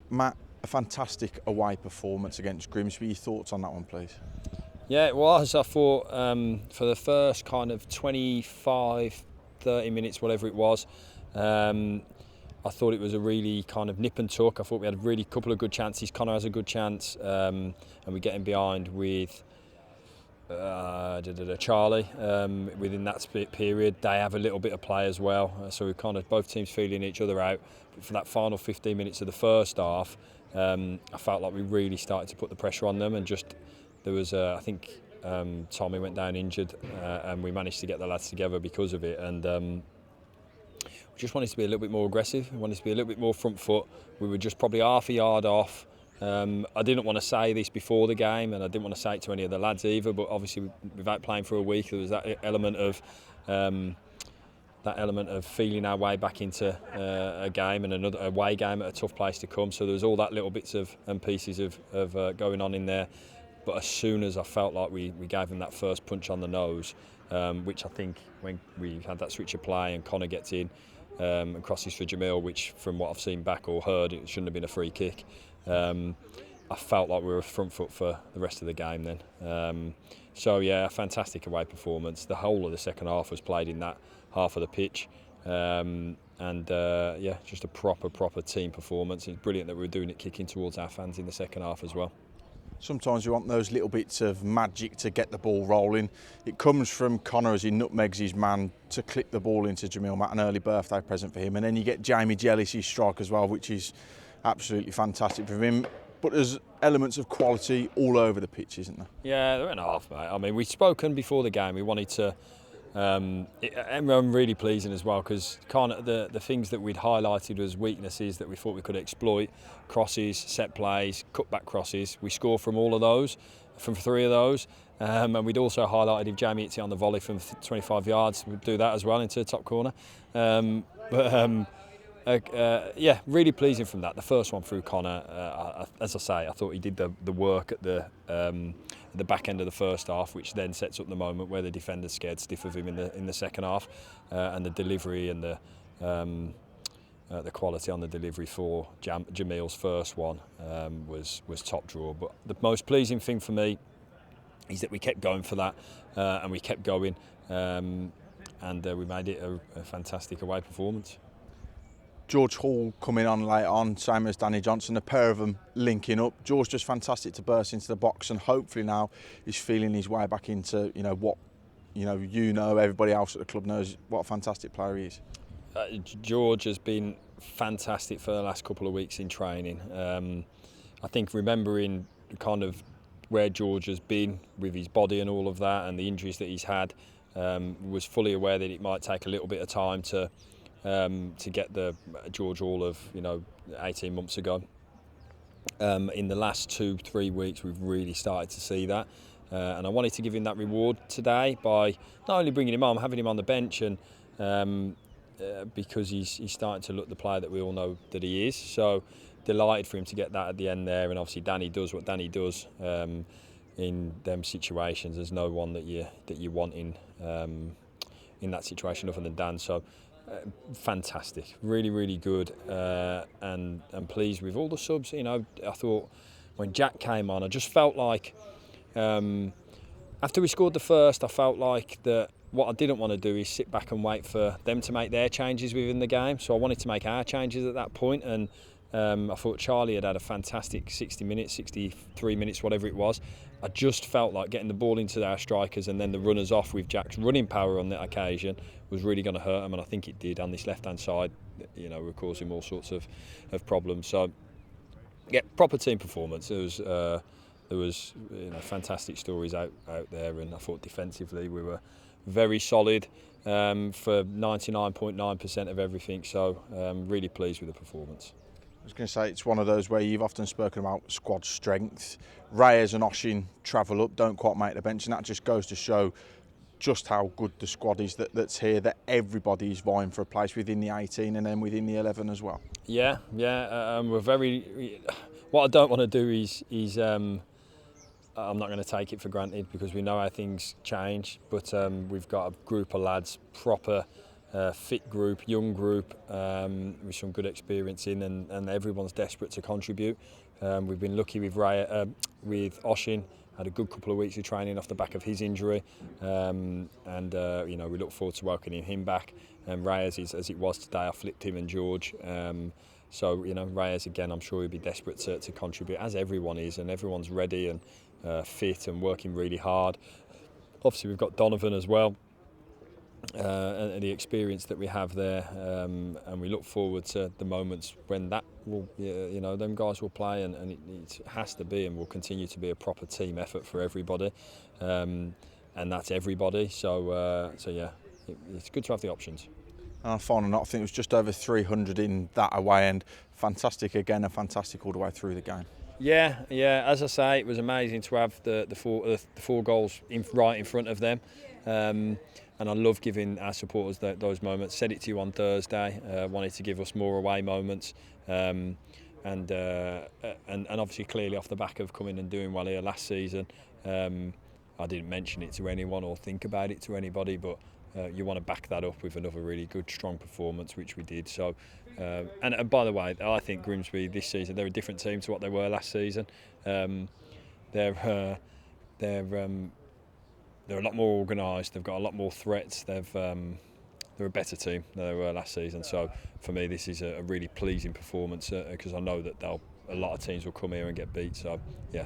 Matt, a fantastic away performance against Grimsby. Your thoughts on that one, please? Yeah, it was. I thought for the first kind of 25, 30 minutes, whatever it was, I thought it was a really kind of nip and tuck. I thought we had a really couple of good chances. Connor has a good chance, and we get him behind with Charlie within that period. They have a little bit of play as well, so we kind of both teams feeling each other out. But for that final 15 minutes of the first half, I felt like we really started to put the pressure on them, and just there was I think Tommy went down injured, and we managed to get the lads together because of it. And we just wanted to be a little bit more aggressive. We wanted to be a little bit more front foot. We were just probably half a yard off. I didn't want to say this before the game, and I didn't want to say it to any of the lads either, but obviously without playing for a week, there was that element of feeling our way back into a game, and another away game at a tough place to come. So there was all that little bits and pieces of going on in there. But as soon as I felt like we gave them that first punch on the nose, which I think when we had that switch of play and Connor gets in and crosses for Jamil, which from what I've seen back or heard, it shouldn't have been a free kick. I felt like we were front foot for the rest of the game then. So yeah, a fantastic away performance. The whole of the second half was played in that half of the pitch. Yeah, just a proper team performance. It's brilliant that we were doing it kicking towards our fans in the second half as well. Sometimes we want those little bits of magic to get the ball rolling. It comes from Connor as he nutmegs his man to clip the ball into Jamil. Matt, an early birthday present for him. And then you get Jamie Jelly's strike as well, which is absolutely fantastic for him. But there's elements of quality all over the pitch, isn't there? Yeah, they're in half, mate. I mean, we'd spoken before the game. We wanted to... I'm really pleasing as well, because kind of the things that we'd highlighted as weaknesses that we thought we could exploit: crosses, set plays, cutback crosses. We score from all of those, from 3 of those, and we'd also highlighted if Jamie hits it on the volley from 25 yards, we'd do that as well into the top corner. Yeah, really pleasing from that. The first one through Connor, as I say, I thought he did the work at the back end of the first half, which then sets up the moment where the defender's scared stiff of him in the second half, and the delivery and the quality on the delivery for Jamil's first one was top drawer. But the most pleasing thing for me is that we kept going for that, and we kept going, and we made it a fantastic away performance. George Hall coming on late on, same as Danny Johnson, the pair of them linking up. George just fantastic to burst into the box, and hopefully now he's feeling his way back into what everybody else at the club knows what a fantastic player he is. George has been fantastic for the last couple of weeks in training. I think remembering kind of where George has been with his body and all of that, and the injuries that he's had, was fully aware that it might take a little bit of time to get the George Hall of 18 months ago. In the last 2-3 weeks, we've really started to see that, and I wanted to give him that reward today by not only bringing him on, having him on the bench, and because he's starting to look the player that we all know that he is. So delighted for him to get that at the end there, and obviously Danny does what Danny does in them situations. There's no one that you want in that situation other than Dan. So. Fantastic, really good, and pleased with all the subs. I thought when Jack came on, I just felt like after we scored the first, I felt like that what I didn't want to do is sit back and wait for them to make their changes within the game. So I wanted to make our changes at that point, and I thought Charlie had a fantastic 60 minutes, 63 minutes, whatever it was. I just felt like getting the ball into our strikers and then the runners off with Jack's running power on that occasion was really going to hurt them, and I think it did on this left-hand side. We're causing all sorts of problems. So, yeah, proper team performance. There was fantastic stories out there, and I thought defensively we were very solid for 99.9% of everything. So, really pleased with the performance. I was going to say, it's one of those where you've often spoken about squad strength. Reyes and Oshin travel up, don't quite make the bench, and that just goes to show just how good the squad is that's here, that everybody is vying for a place within the 18 and then within the 11 as well. Yeah. We're very... What I don't want to do is I'm not going to take it for granted, because we know how things change, but we've got a group of lads proper fit group, young group, with some good experience in, and everyone's desperate to contribute. We've been lucky with with Oshin. Had a good couple of weeks of training off the back of his injury, and we look forward to welcoming him back. And Reyes is as it was today. I flipped him and George. So Reyes again, I'm sure he'll be desperate to contribute, as everyone is, and everyone's ready and fit and working really hard. Obviously, we've got Donovan as well. And the experience that we have there, and we look forward to the moments when that will, them guys will play, and it has to be and will continue to be a proper team effort for everybody, and that's everybody. So yeah, it's good to have the options. Final note, I think it was just over 300 in that away end. Fantastic again, and fantastic all the way through the game. Yeah. As I say, it was amazing to have the four goals right in front of them. And I love giving our supporters those moments. Said it to you on Thursday. Wanted to give us more away moments, and obviously clearly off the back of coming and doing well here last season. I didn't mention it to anyone or think about it to anybody, but you want to back that up with another really good, strong performance, which we did. So, and by the way, I think Grimsby this season, they're a different team to what they were last season. They're a lot more organised. They've got a lot more threats. They're a better team than they were last season. So for me, this is a really pleasing performance because I know that a lot of teams will come here and get beat. So yeah.